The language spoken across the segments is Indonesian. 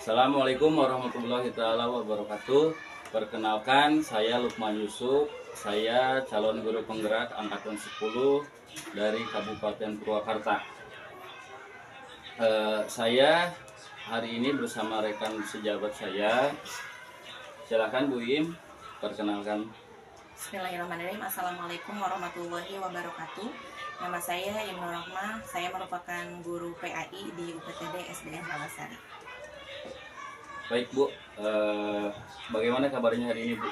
Assalamualaikum warahmatullahi taala wabarakatuh. Perkenalkan, saya Lukman Yusuf. Saya calon guru penggerak angkatan 10 dari Kabupaten Purwakarta. Saya hari ini bersama rekan sejabat saya. Silakan Bu Im, perkenalkan. Bismillahirrahmanirrahim. Assalamualaikum warahmatullahi wabarakatuh. Nama saya Ibnu Rahmah. Saya merupakan guru PAI di UPTD SDN Rawasari. Baik Bu, bagaimana kabarnya hari ini Bu?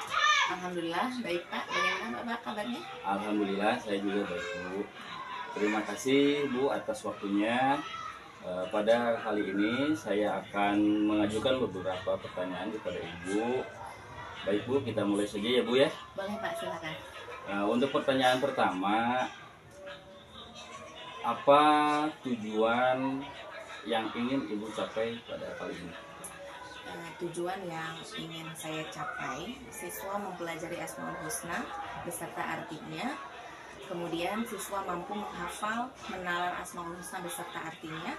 Alhamdulillah baik Pak. Bagaimana Bapak kabarnya? Alhamdulillah saya juga baik Bu. Terima kasih Bu atas waktunya. Pada kali ini saya akan mengajukan beberapa pertanyaan kepada Ibu. Baik Bu, kita mulai saja ya Bu ya. Boleh Pak, silakan. Untuk pertanyaan pertama, apa tujuan yang ingin Ibu capai pada kali ini? Tujuan yang ingin saya capai, siswa mempelajari Asmaul Husna beserta artinya. Kemudian siswa mampu menghafal, menalar Asmaul Husna beserta artinya.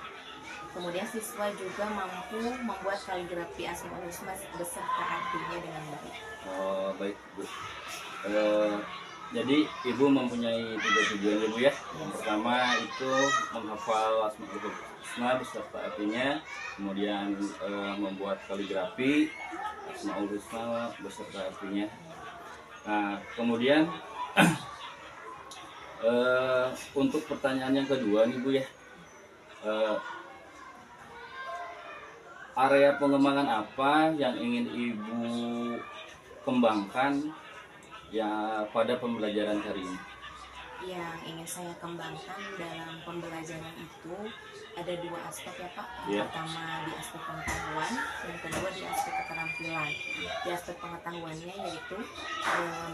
Kemudian siswa juga mampu membuat kaligrafi Asmaul Husna beserta artinya dengan baik. Oh, baik Bu. Jadi Ibu mempunyai 3 tujuan ya Bu ya. Yang pertama itu menghafal Asmaul Husna beserta artinya, kemudian membuat kaligrafi Asmaul Husna beserta artinya. Nah, kemudian untuk pertanyaan yang kedua nih Bu ya, area pengembangan apa yang ingin Ibu kembangkan ya pada pembelajaran hari ini? Yang ingin saya kembangkan dalam pembelajaran itu ada 2 aspek ya Pak. Yang pertama di aspek pengetahuan, yang kedua di aspek keterampilan. Di aspek pengetahuannya yaitu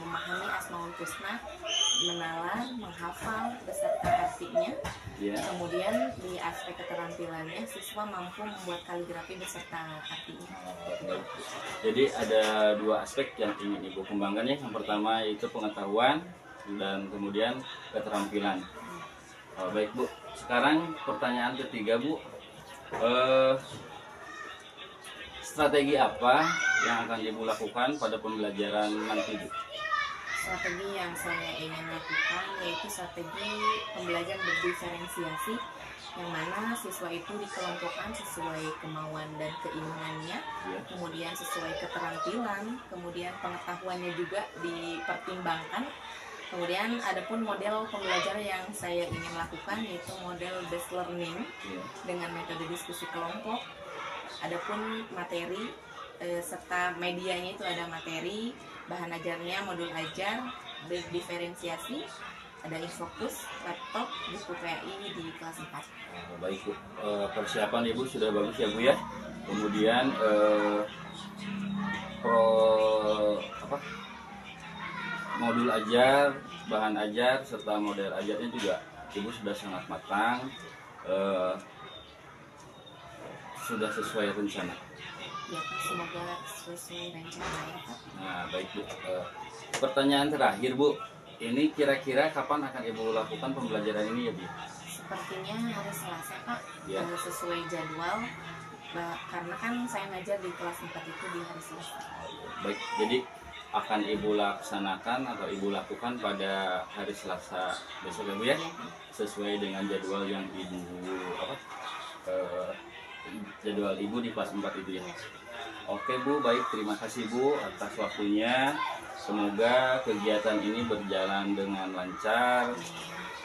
memahami Asmaul Husna, menalar, menghafal beserta artinya. Kemudian di aspek keterampilannya siswa mampu membuat kaligrafi beserta artinya. Jadi ada 2 aspek yang ingin Ibu kembangkan ya. Yang pertama itu pengetahuan dan kemudian keterampilan. Baik Bu, sekarang pertanyaan ketiga Bu, strategi apa yang akan Ibu lakukan pada pembelajaran nanti Bu? Strategi yang saya ingin lakukan yaitu strategi pembelajaran berdiferensiasi, yang mana siswa itu dikelompokkan sesuai kemauan dan keinginannya, kemudian sesuai keterampilan, kemudian pengetahuannya juga dipertimbangkan. Kemudian adapun model pembelajaran yang saya ingin lakukan yaitu model based learning dengan metode diskusi kelompok. Adapun materi serta medianya itu ada materi, bahan ajarnya modul ajar, diferensiasi, ada infokus, laptop, buku PAI di kelas 4. Baik Bu, persiapan Ibu sudah bagus ya Bu ya. Kemudian modul ajar, bahan ajar serta model ajarnya juga Ibu sudah sangat matang, sudah sesuai rencana. Ya Pak, semoga sesuai rencana ya Pak. Nah baik Bu, pertanyaan terakhir Bu, ini kira-kira kapan akan Ibu lakukan pembelajaran ini ya Bu? Sepertinya hari Selasa Pak, sesuai jadwal, karena kan saya ngajar di kelas 4 itu di hari Selasa. Baik, jadi akan Ibu laksanakan atau Ibu lakukan pada hari Selasa besok ya Bu ya, sesuai dengan jadwal yang Ibu jadwal Ibu di kelas 4 itu ya. Oke Bu, baik, terima kasih Bu atas waktunya. Semoga kegiatan ini berjalan dengan lancar,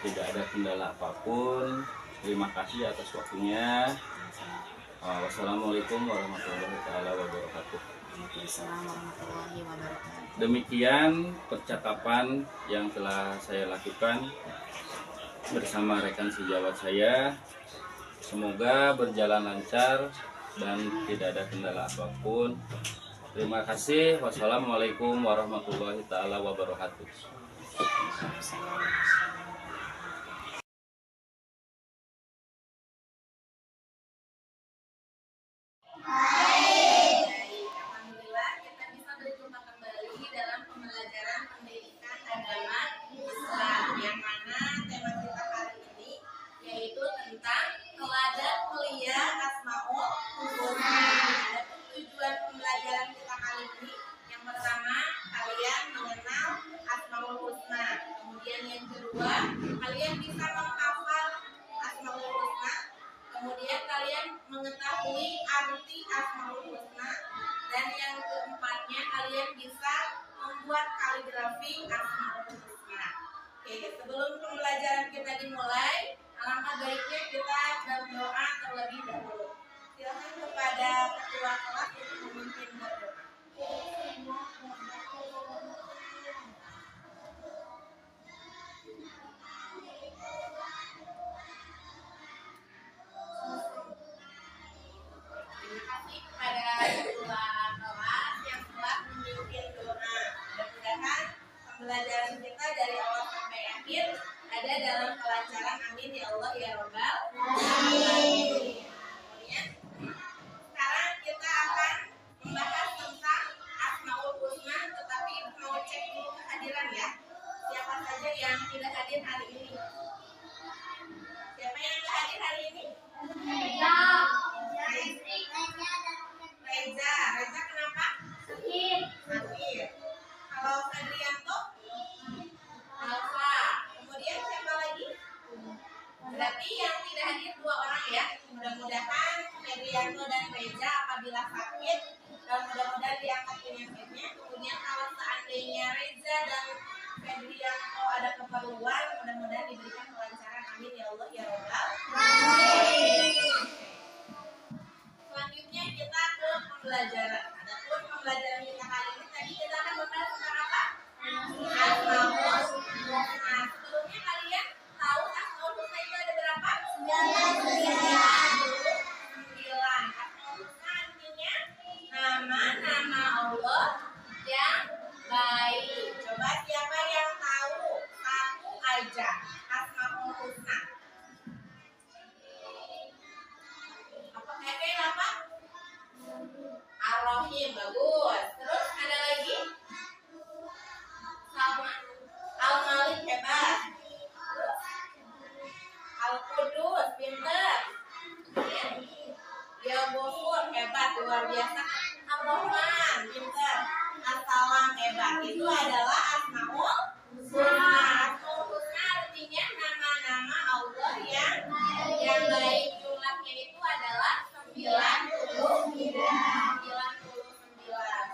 tidak ada kendala apapun. Terima kasih atas waktunya. Wassalamualaikum warahmatullahi wabarakatuh. Demikian percakapan yang telah saya lakukan bersama rekan sejawat saya. Semoga berjalan lancar dan tidak ada kendala apapun. Terima kasih. Wassalamualaikum warahmatullahi wabarakatuh. Alhamdulillah kita bisa berjumpa kembali dalam pembelajaran pendidikan agama Islam, yang mana tema kita hari ini yaitu tentang teladan mulia Asmaul Husna. arti Asmaul Husna. Dan yang keempatnya kalian bisa membuat kaligrafi Asmaul Husna. Oke, sebelum pembelajaran kita dimulai, alangkah baiknya kita berdoa terlebih dahulu. Silakan kepada ketua kelas untuk memimpin berdoa. Terima kasih kepada ketua kelas yang telah memimpin doa. Mudah-mudahan pembelajaran kita dari awal sampai akhir ada dalam kelancaran. Amin ya Allah ya Rabbal alamin. Kemudian sekarang kita akan membahas tentang Asmaul Husna, tetapi mau cek dulu kehadiran ya. Siapa saja yang tidak hadir hari ini? Siapa yang tidak hadir hari ini? Reza kenapa? Sakit. Kalau Fadrianto? Alfa. Kemudian siapa lagi? Berarti yang tidak hadir 2 orang ya. Mudah-mudahan Fadrianto dan Reza apabila sakit dan mudah-mudahan diangkat penyakitnya. Kemudian kalau seandainya Reza dan Fadrianto ada keperluan, mudah-mudahan diberikan kelancaran. Amin ya Allah ya Rabbal alamin. Selanjutnya kita ke pembelajaran. Adapun pembelajaran kita kali ini tadi kita akan membahas tentang apa? Asmaul Husna. Sebelumnya kalian tahu Asmaul Husna itu ada berapa? 9. Asmaul Husna artinya nama-nama Allah yang baik. Coba siapa yang tahu satu aja Asmaul Husna? Apa? Ar-Rahim, bagus. Terus ada lagi? Sama Al-Malik, hebat. Terus Al-Qudus, pinter. Ya Ghafur, hebat, luar biasa. Ar-Rahman, pinter. As-Salam, hebat. Itu adalah Asmaul Husna. Asmaul Husna artinya nama-nama Allah yang baik. Jumlahnya itu adalah 99.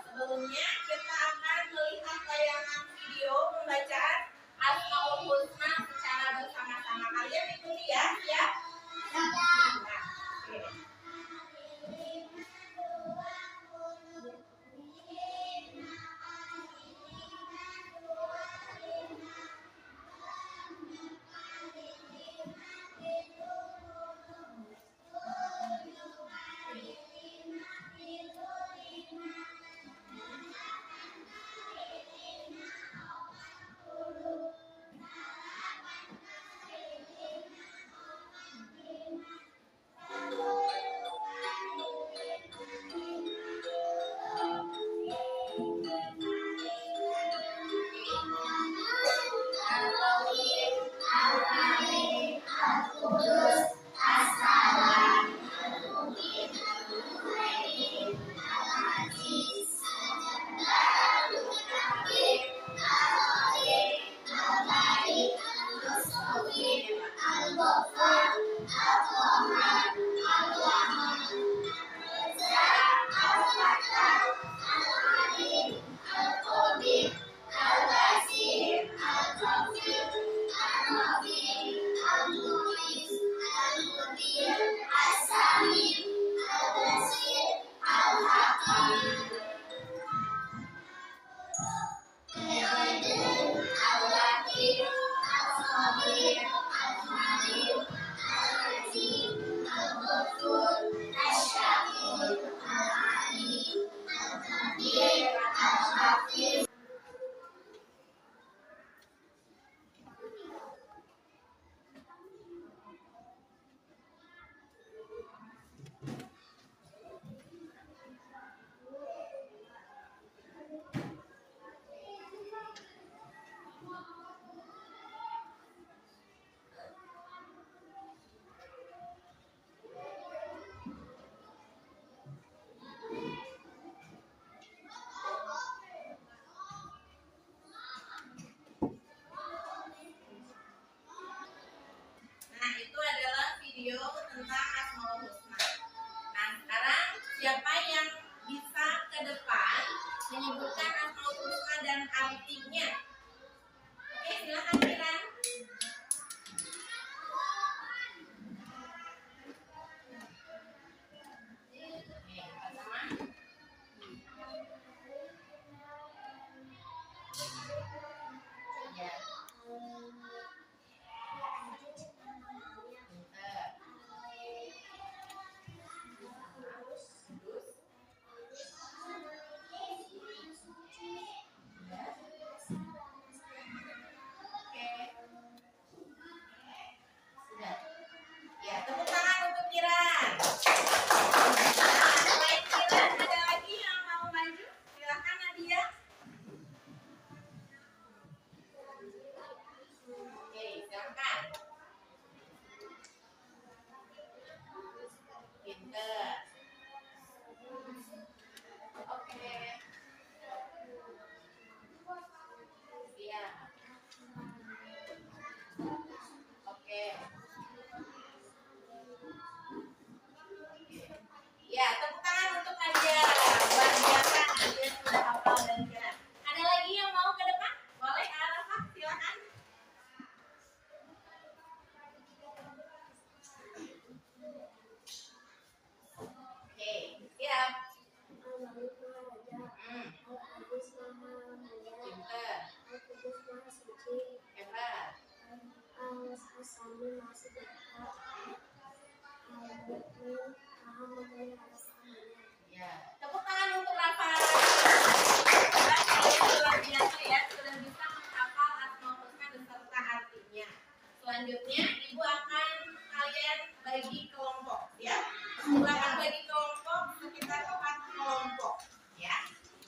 Sebelumnya kita akan melihat tayangan video pembacaan Asmaul Husna secara bersama-sama. Kalian ikuti ya, siap? Nah, oke. Siapa yang bisa ke depan menyebutkan Asmaul Husna dan artinya? Oke, silakan Kiran. Ya, tepuk tangan untuk Kiran. Selain Kiran, ada lagi yang mau maju? Silakan Nadia. Oke, silakan. Pinter. Oke. Iya. Oke. Ya, tepuk tangan untuk Nadia. Luar biasa, Nadia sudah hafal dan kira. Ada lagi yang mau ke depan? Boleh, Arafah, silakan. Oke, siap. Pinter. Hebat. Ya, tepuk tangan untuk Rafa. Luar biasa ya, sudah bisa menghafal Asmaul Husna beserta artinya. Selanjutnya, Ibu akan kalian bagi kelompok, ya. Ibu akan bagi kelompok sekitar 4 kelompok, ya.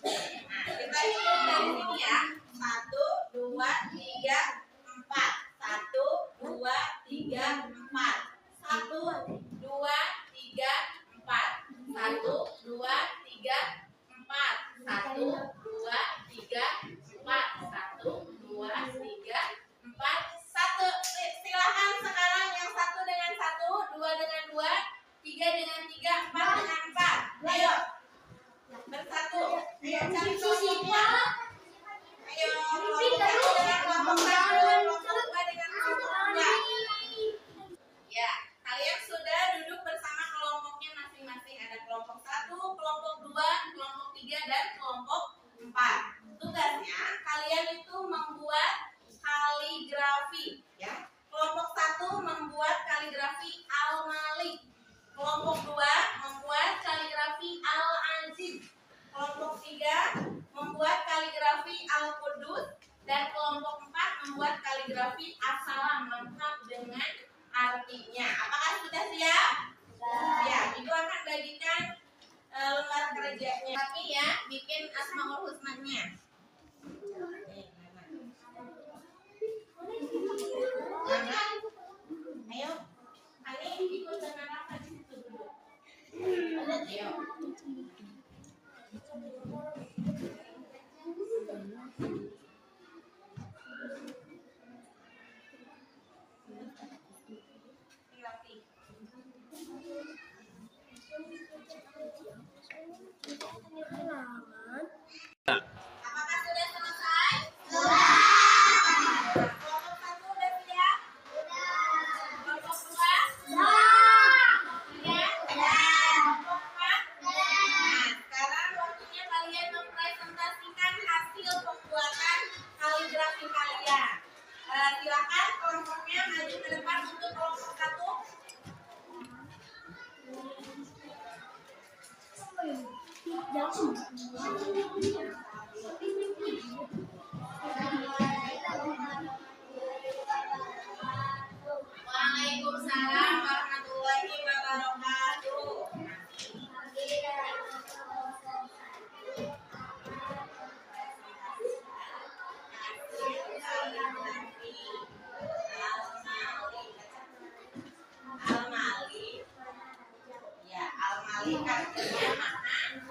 Nah, kita hitung dari sini ya. 1, 2, 3, 4. 1, 2, 3, 4. 1, 2, 3, 4. 1, 2, 3, 4. 1, 2, 3, 4. 1, 2, 3, 4. 1. Silakan sekarang yang 1 dengan 1, 2 dengan 2, 3 dengan 3, 4 dengan 4. Ayo. Bersatu. Ayo cari kelompoknya. Ayo. Kelompok 1 dengan kelompok 1, kelompok 2 dengan kelompok 2. Ya, kalian sudah duduk bersama kelompoknya masing-masing. Ada kelompok 1, kelompok 2, kelompok 3, dan kelompok 4. Tugasnya kalian itu membuat kaligrafi, ya. Kelompok 1 membuat kaligrafi Al-Malik. Kelompok 2 membuat kaligrafi Al-Aziz. Kelompok 3 membuat kaligrafi Al-Qudus. Dan kelompok 4 membuat kaligrafi As-Salam lengkap dengan artinya. Apakah sudah siap? Ya, Ibu akan bagikan lembar kerjanya. Tapi ya, bikin Asmaul Husna-nya. Ayo, Ani ikut dengan apa di situ dulu. Ayo. Apakah sudah selesai? Sudah. Kelompok 1 sudah siap? Sudah. Kelompok 2? Sudah. Kelompok 3? Sudah. Kelompok 4? Sudah. Nah, sekarang waktunya kalian mempresentasikan hasil pembuatan kaligrafi kalian. Silakan kelompoknya maju ke depan untuk kelompok 1. Waalaikumsalam warahmatullahi wabarakatuh. Al-Malik. Ya, Al-Malik artinya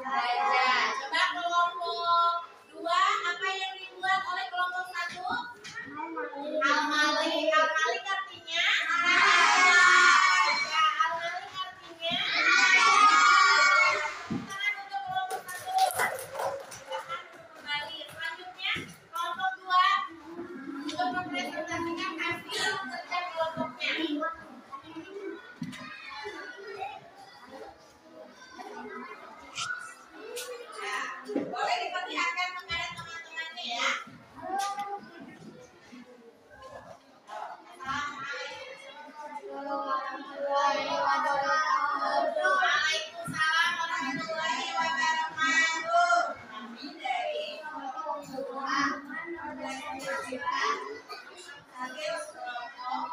raja. Coba kelompok 2 apa yang dibuat oleh kelompok 1? Al-Malik. Al-Malik artinya raja. Al-Malik artinya raja. Hasil kelompok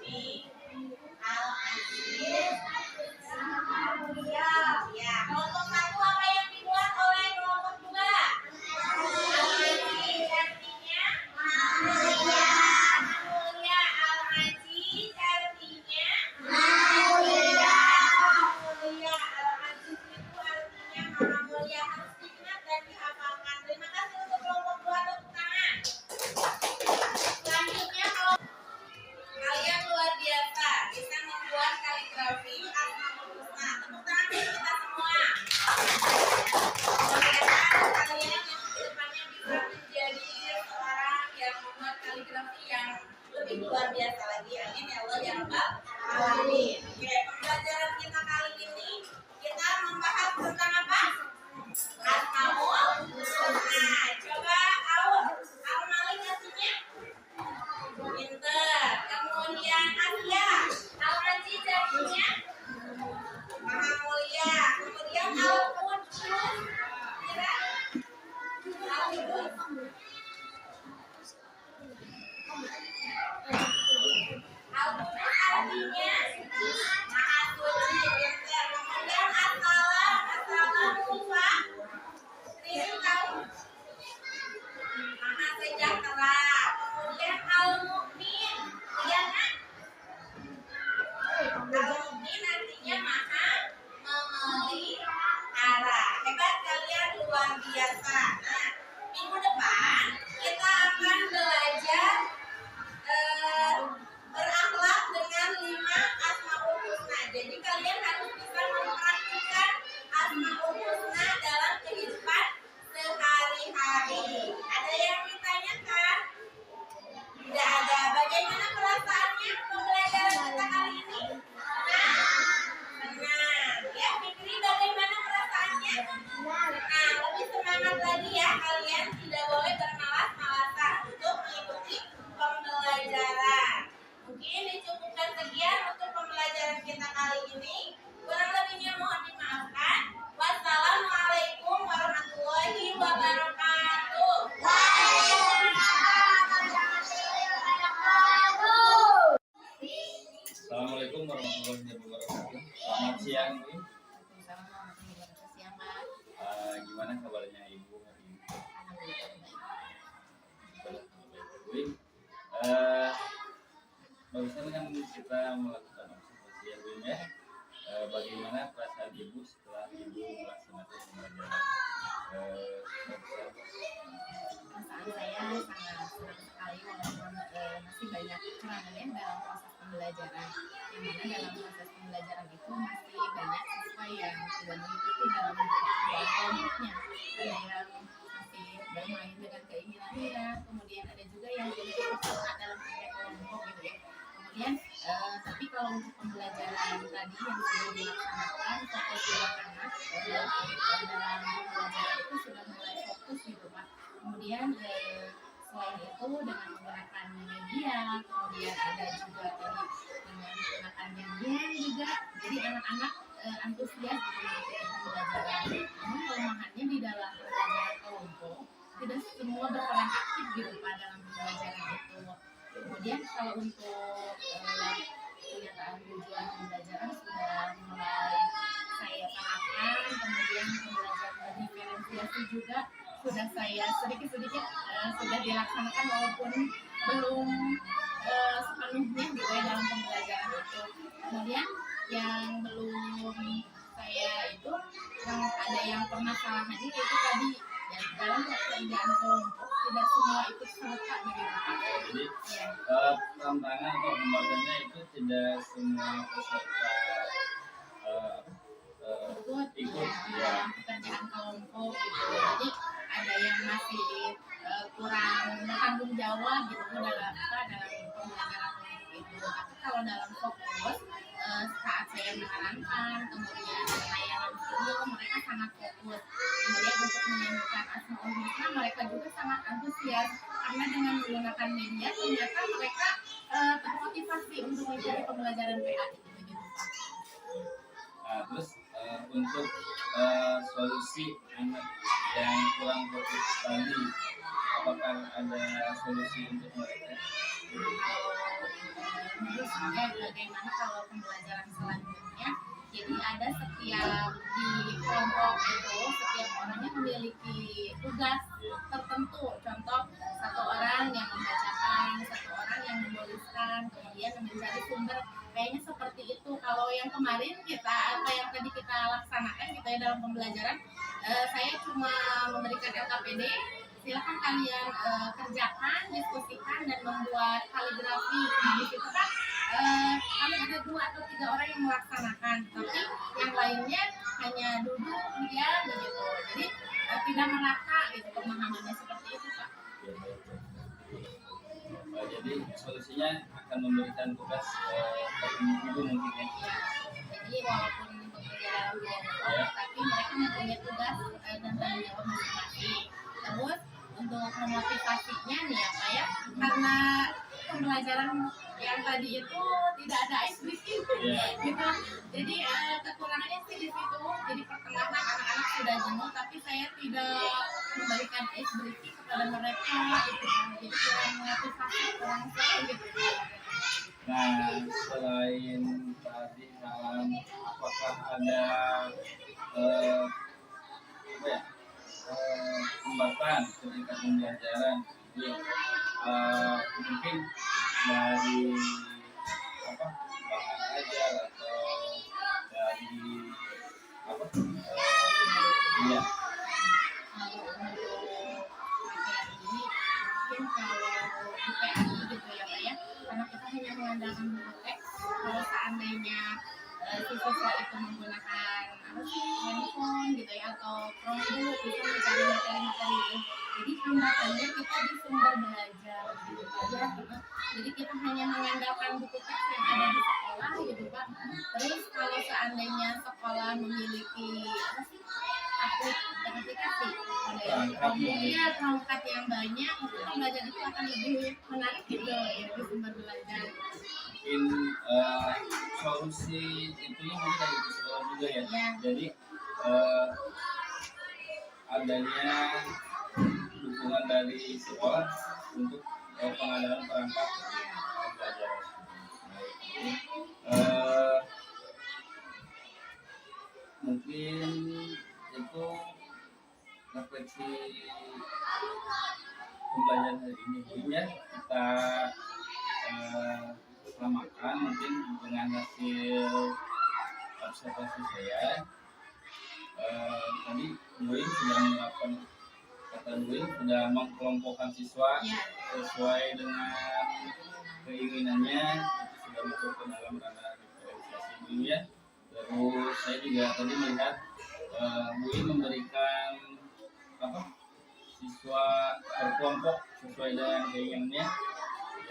di Al-Aziz. Ya, kelompok satu apa yang dibuat oleh kelompok dua? Al-Aziz artinya mulia. Mulia Al-Aziz artinya mulia. Mulia Al-Aziz itu artinya maha mulia. Harus diingat dan dihafalkan. Terima kasih untuk kelompok dua, tepuk tangan. Selanjutnya kalian luar biasa bisa membuat kaligrafi Asmaul Husna. Tepuk tangan untuk kita semua. Mudah-mudahan kalian yang kedepannya bisa menjadi seorang yang membuat kaligrafi yang lebih luar biasa lagi. Amin ya Allah ya Rabbal Alamin. Oke, pembelajaran kita kali ini kita membahas tentang apa? Asmaul Husna. Coba Al-Malik artinya pinter. Kemudian Asia, Al-Aziz artinya maha mulia. Kemudian Al-Qudus, kira Al-Qudus artinya maha suci, pinter. Kemudian As-Salam, As-Salam lupa. Rini tahu? Maha sejahtera. Kemudian Al-Mu'min, lihat kan? Al-Mu'min artinya maha memelihara. Hebat kalian, luar biasa. Nah, minggu depan kita akan belajar berakhlak dengan 5 Asmaul Husna. Jadi kalian harus bisa mempraktikkan Asmaul Husna dalam kehidupan sehari-hari. Ada yang ditanyakan? Tidak ada. Bagaimana perasaannya pembelajaran kita kali ini? Senang. Ya, Fikri, bagaimana perasaannya? Nah, lebih semangat lagi ya. Kalian tidak boleh bermalas-malasan untuk mengikuti pembelajaran. Mungkin dicukupkan sekian untuk pembelajaran kita kali ini. Kurang lebihnya mohon dimaafkan. Wassalamualaikum warahmatullahi wabarakatuh. Assalamualaikum warahmatullahi wabarakatuh. Selamat siang, Bu. Gimana kabarnya Ibu hari ini? Barusan kan kita melakukan observasi ya, Bu ya. Bagaimana perasaan Ibu setelah Ibu melaksanakan pembelajaran? Perasaan saya sangat senang sekali walaupun masih banyak kekurangan ya dalam proses pembelajaran. Yang mana dalam proses pembelajaran itu masih banyak siswa yang tidak mengikuti dalam pertemuan kelompoknya. Ada yang masih bermain dengan keinginan dia, kemudian ada juga yang tidak ikut serta dalam kelompok gitu ya. Kemudian tapi kalau untuk pembelajaran tadi yang sudah dilaksanakan fokus anak-anak dalam pembelajaran itu sudah mulai fokus gitu Pak. Kemudian selain itu dengan menggunakan media, kemudian ada juga tadi dengan menggunakan game juga, jadi anak-anak antusias mengikuti pembelajaran. Namun kelemahannya di dalam pembelajaran kelompok tidak semua berperan aktif gitu Pak dalam pembelajaran itu. Kemudian kalau untuk kenyataan tujuan pembelajaran sudah mulai saya terapkan, kemudian pembelajaran berdiferensiasi juga sudah saya sedikit-sedikit sudah dilaksanakan walaupun belum sepenuhnya gitu ya dalam pembelajaran itu. Kemudian yang belum saya itu ada yang permasalahannya itu tadi ya, dalam pekerjaan kelompok tidak semua ikut serta begitu Pak. Jadi Ya. tantangan atau pembagiannya itu tidak semua peserta ikut ya. Pekerjaan kelompok gitu. Jadi ada yang masih kurang bertanggung jawab gitu dalam pembelajaran kelompok itu. Tapi kalau dalam fokus saat saya menerangkan, kemudian layanan studio mereka sangat fokus. Kemudian untuk menyembuhkan Asmaul Husna mereka juga sangat antusias karena dengan menggunakan media ternyata mereka termotivasi untuk mengikuti pembelajaran PA gitu. Nah, terus untuk solusi anak yang kurang fokus tadi, apakah ada solusi untuk mereka? Menurut saya bagaimana kalau pembelajaran selanjutnya, jadi ada setiap di kelompok itu setiap orangnya memiliki tugas tertentu, contoh satu orang yang membacakan, satu orang yang menuliskan, kemudian mencari sumber, kayaknya seperti itu. Kalau yang kemarin kita apa yang tadi kita laksanakan gitu ya dalam pembelajaran, saya cuma memberikan LKPD, silakan kalian kerjakan, diskusikan dan membuat kaligrafi. Nah di situ kan kami ada 2 atau 3 orang yang melaksanakan, tapi yang lainnya hanya duduk diam begitu. Jadi tidak merata gitu pemahamannya, seperti itu Pak. Jadi solusinya akan memberikan tugas ke individu mungkin ya. Jadi walaupun bekerja dalam kelompok, tapi mereka mempunyai tugas dan tanggung jawab masing-masing. Terus untuk memotivasinya nih apa ya, karena pembelajaran yang tadi itu tidak ada ice breaking gitu, jadi kekurangannya sih di situ. Jadi pertengahan anak-anak sudah jenuh, tapi saya tidak memberikan ice breaking kepada mereka gitu. Jadi kurang motivasi, kurang seru gitu. Nah, selain tadi apakah ada apa ya, hambatan ketika pembelajaran? Jadi, mungkin dari apa bahan ajar atau dari apa ya. Kalau untuk materi ini mungkin kalau di PAI gitu ya Pak ya, karena kita hanya mengandalkan buku teks. Kalau seandainya siswa itu menggunakan apa sih, handphone gitu ya atau Chromebook, bisa mencari materi-materi itu. Jadi hambatannya kita di sumber belajar gitu aja. Jadi kita hanya mengandalkan buku teks yang ada di sekolah gitu Pak. Terus kalau seandainya sekolah memiliki apa sih, aplikasi ya perangkat yang banyak, mungkin pembelajaran itu akan lebih menarik gitu ya di sumber belajar. Mungkin solusi itunya mungkin dari sekolah juga ya. Jadi adanya dukungan dari sekolah untuk pengadaan perangkat pembelajaran. Mungkin itu refleksi pembelajaran hari ini. Jadi ya kita selamatkan mungkin dengan hasil observasi saya. Tadi Duin sudah melakukan, kata Duin sudah mengkelompokkan siswa sesuai dengan keinginannya, itu sudah masuk ke dalam ranah diferensiasi dulu ya. Terus saya juga tadi melihat Duin memberikan apa, siswa berkelompok sesuai dengan keinginannya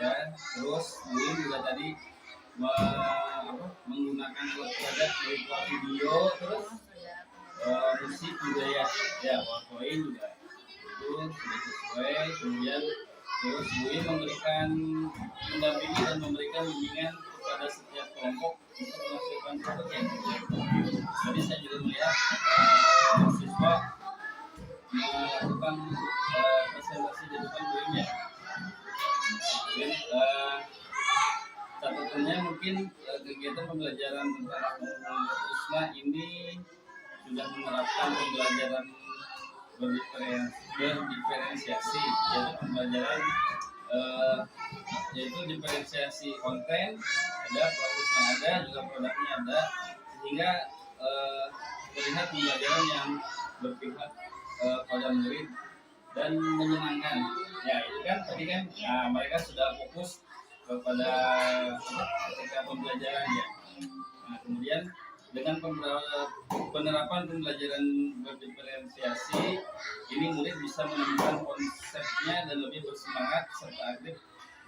ya. Terus Duin juga tadi menggunakan alat peragat berupa video, terus musik juga ya PowerPoint juga itu sudah sesuai. Kemudian terus Buin memberikan mendampingi dan memberikan bimbingan kepada setiap kelompok untuk menghasilkan produk yang jadi saya juga melihat siswa melakukan presentasi di depan Buin ya. Mungkin catatannya mungkin kegiatan pembelajaran tentang USMA ini sudah menerapkan pembelajaran berdiferensiasi, yaitu pembelajaran yaitu diferensiasi konten, ada prosesnya, ada juga produknya ada, sehingga terlihat pembelajaran yang berpihak pada murid dan menyenangkan. Ya itu kan tadi kan mereka sudah fokus kepada ketika pembelajaran ya. Nah, kemudian dengan penerapan pembelajaran berdiferensiasi ini murid bisa menemukan konsepnya dan lebih bersemangat serta aktif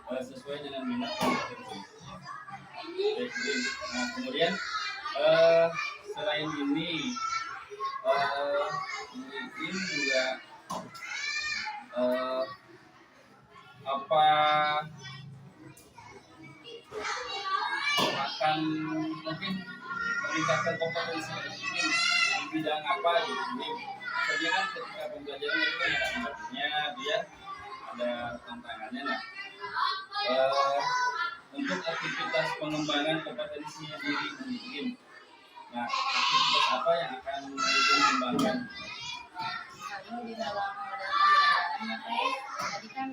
sesuai dengan minat dan kompetensi. Nah, kemudian selain ini mungkin juga apa akan mungkin meningkatkan kompetensi ini di bidang apa gitu. Ini biasanya kan ketika pembelajaran itu kan ada tempatnya, dia ada tantangannya. Nah, untuk aktivitas pengembangan kompetensinya diri mungkin. Nah, aktivitas apa yang akan dikembangkan? Paling di dalam model pembelajaran ya Teh, tadi kan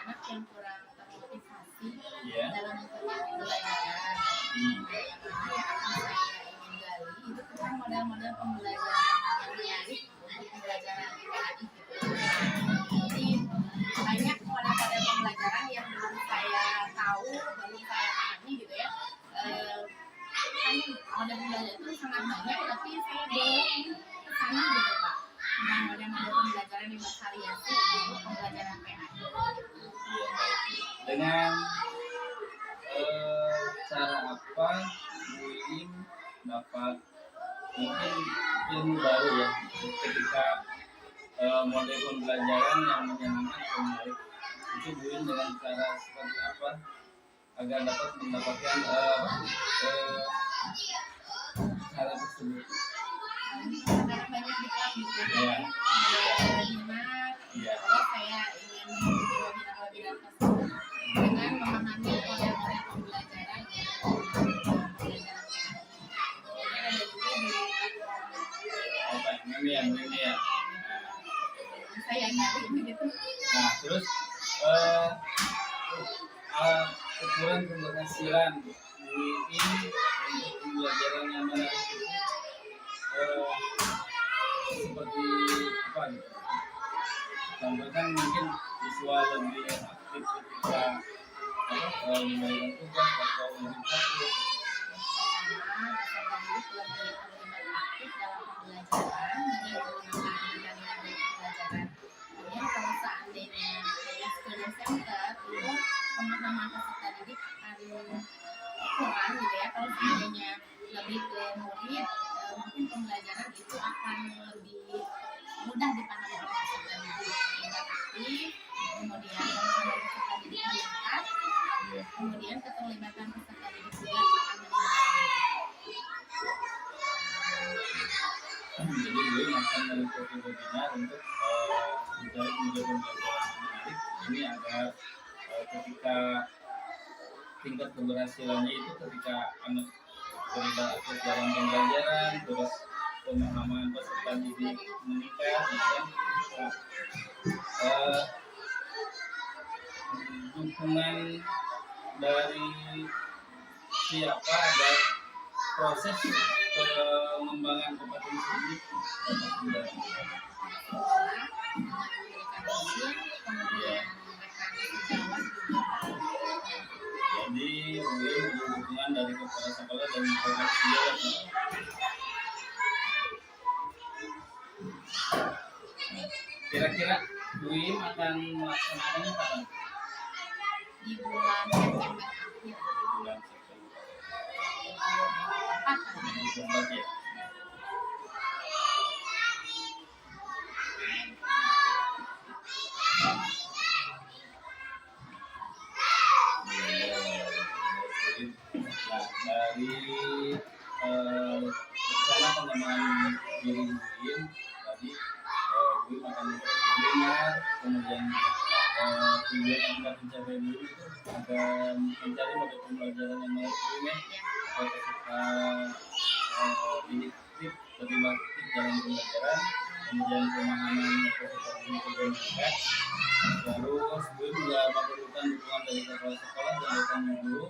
anak yang kurang termotivasi Iya. dalam mengikuti pembelajaran. Yang akan saya ingin gali itu tentang model-model pembelajaran yang menarik untuk pembelajaran PAI gitu. Jadi banyak model-model pembelajaran yang belum saya tahu, belum saya pahami gitu ya. Kan model pembelajaran itu sangat banyak, tapi saya belum kesana gitu Pak. Tentang model-model pembelajaran yang bervariasi untuk pembelajaran PAI. Iya, baik. Dengan cara apa Bu Iin dapat mungkin ilmu baru ya ketika model pembelajaran yang menyenangkan atau menarik, itu Bu Iin dengan cara seperti apa agar dapat mendapatkan cara tersebut? Karena banyak di kelas gitu Iya. ya, webinar, Iya. kalau saya ingin mengikuti webinar-webinar tersebut dengan memahami model-model pembelajaran pembelajaran PAI. Kemudian ada juga di platform Apa ini ya, ini ya. saya gali begitu. Nah, terus ukuran keberhasilan Bu Iin untuk pembelajaran yang menarik itu seperti apa gitu? Contohkan mungkin siswa lebih aktif ketika memberikan tugas atau lebih fokus. Pertama, peserta didik lebih terlibat aktif dalam pembelajaran dengan menggunakan metode pembelajaran. Kemudian kalau seandainya hanya student center itu pemahaman peserta didik akan kurang gitu ya. Kalau seandainya lebih ke murid, mungkin pembelajaran itu akan lebih mudah dipahami oleh peserta didik. Terlibat aktif, kemudian pemahaman peserta didik meningkat, kemudian keterlibatan peserta didik juga akan meningkat. Jadi Bu Iin akan mengikuti webinar untuk mencari media pembelajaran yang menarik ini agar ketika tingkat keberhasilannya itu ketika anak terlibat aktif dalam pembelajaran, terus pemahaman peserta didik meningkat, dan dukungan dari siapa dan proses pengembangan kompetensi ini dapat dilakukan. Sekolah dengan memberikan izin, kemudian mekanisme jawab juga. Jadi Bu Iin butuh dukungan dari kepala sekolah dan program sejawat. Kira-kira Bu Iin akan melaksanakannya kapan? Di bulan September akhir Bulan September. 2024 ya. Nah, dari rencana pengembangan diri Bu Iin tadi, Bu Iin akan webinar, kemudian tujuan yang kita mencapai dulu itu akan mencari model pembelajaran yang menarik Bu Iin ya, agar peserta didik aktif, terlibat aktif dalam pembelajaran, kemudian pemahaman peserta didik juga meningkat. Terus Bu Iin juga memerlukan dukungan dari kepala sekolah dan rekan guru.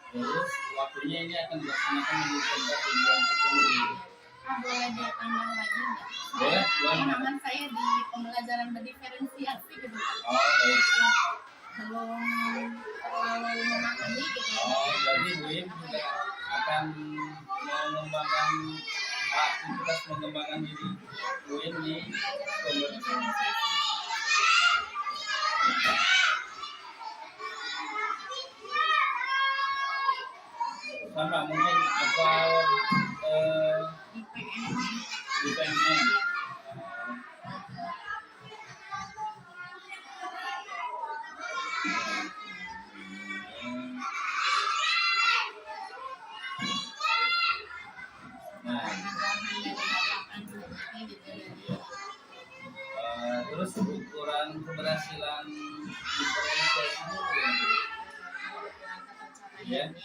Terus waktunya ini akan dilaksanakan di Desember bulan September. boleh ditambah lagi nggak? Boleh, boleh. Pemahaman saya di pembelajaran berdiferensiasi gitu kan. Oh, baik. Belum terlalu memahami gitu. Oh, jadi Bu Iin juga akan mengembangkan aktivitas pengembangan diri Bu Iin di pembelajaran. Sama mungkin apa di PNN. Nah, Tambahan dari Bapak selanjutnya gitu dari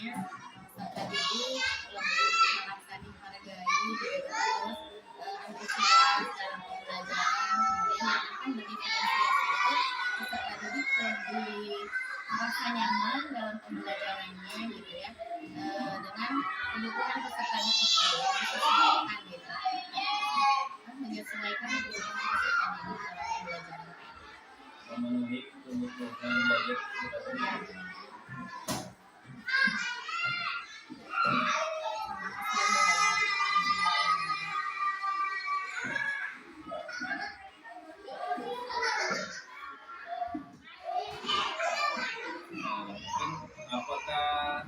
misalnya peserta didik lebih merasakan hargai gitu kan, terus antusias dalam pembelajaran, kemudian kan berdiferensiasi itu peserta didik lebih merasa nyaman dalam pembelajarannya gitu ya, dengan kebutuhan peserta didik yang disesuaikan gitu, menyesuaikan kebutuhan peserta didik dalam pembelajaran. Memenuhi kebutuhan budget peserta didik. Apakah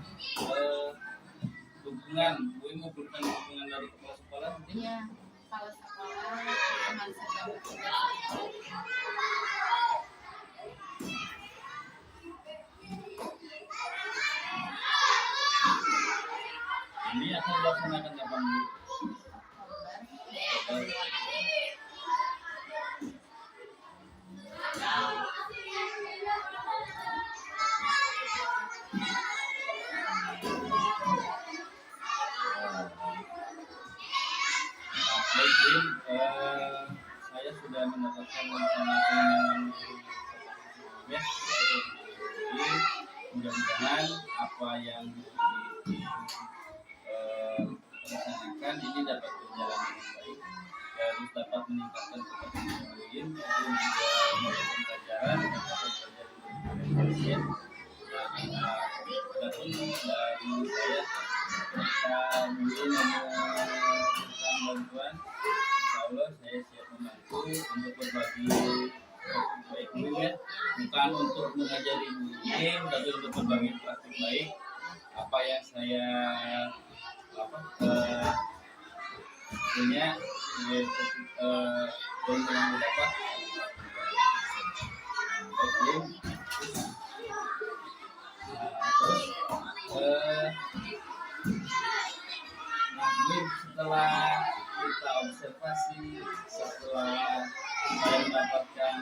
dukungan, Bu membutuhkan dukungan dari kepala sekolah mungkin? Iya, kepala sekolah teman sedang bekerja. Ini akan dilaksanakan kapan, Bu? Oktober. Baik, Bin, saya sudah mendapatkan rencana pengembangan ya. Jadi mudah-mudahan apa yang direncanakan ini dapat berjalan dengan baik dan dapat meningkatkan kompetensi Buin untuk juga melakukan pelajaran dapat belajar dengan efisien. Adapun dari saya ketika Buin memberikan bantuan, insya Allah saya siap membantu untuk berbagi praktik baik Buin ya, bukan untuk mengajari Buin tapi untuk berbagi praktik baik apa yang saya punya dan yang dapat setelah kita observasi, setelah saya mendapatkan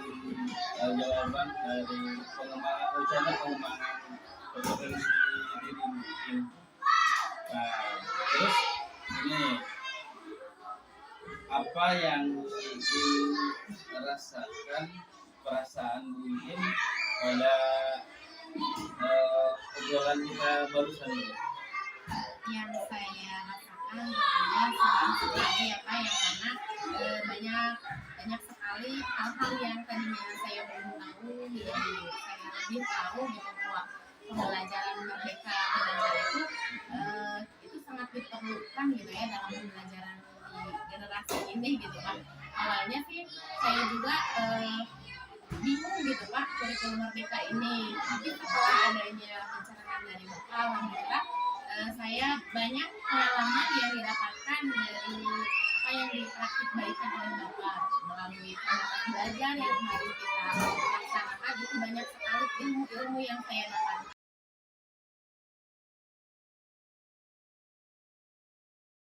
jawaban dari pengembangan rencana pengembangan kompetensi diri mungkin. Nah, terus ini apa yang ingin rasakan perasaan mungkin pada obrolan kita barusan ini? Yang saya rasakan tentunya senang sekali ya Pak, yang mana banyak sekali hal-hal yang tadinya saya belum tahu jadi saya lebih tahu gitu bahwa pembelajaran merdeka belajar itu sangat diperlukan gitu ya dalam pembelajaran di generasi ini gitu Pak. Awalnya sih saya juga bingung gitu Pak kurikulum merdeka ini, tapi setelah adanya pencerahan dari Bapak, alhamdulillah saya banyak pengalaman yang didapatkan dari apa yang dipraktik baikkan oleh Bapak melalui kegiatan belajar yang harus kita laksanakan. Itu banyak sekali ilmu-ilmu yang saya dapatkan